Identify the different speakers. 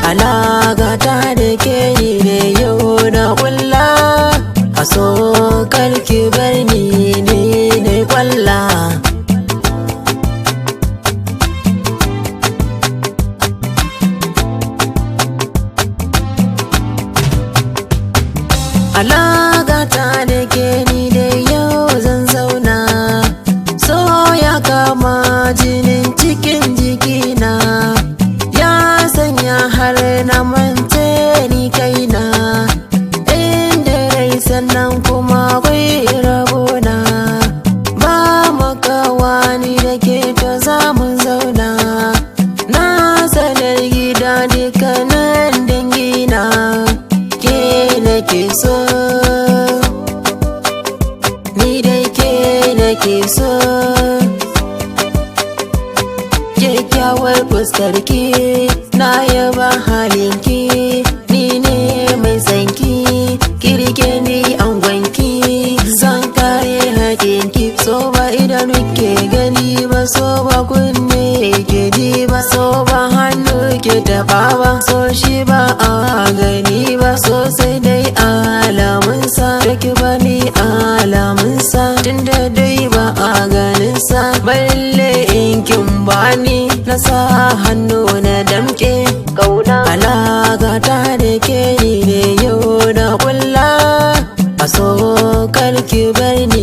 Speaker 1: Alagata da ke ni ne yau na kulla, a so karki bar ni ne kwalla. Alagata da ke ni ne yau zan zauna, so ya kama jinin cikin jikina, ya sanya har na mance ni kaina, inda rai sannan kuma akwai rabona, ba makawa ni da ke to za mu zauna, na sanar gida dukkanin dangina, ke nake so, ni dai ke nake so. Kyakkyawar fuskarki na yaba halinki, ni ne mai sanki, kirke ni angonki, zan kare haƙinki. So ba idanu ke gani ba, so ba kunne ke ji ba, so ba hannu ke taɓa ba, so shi ba a gani ba, so sai dai alamunsa, take ba ni alamunsa, tunda dai ba a ganinsa, balle in kin bani na sa hannu na damke kauna. Alagata da ke ni ne yau na kulla, a so karki bar ni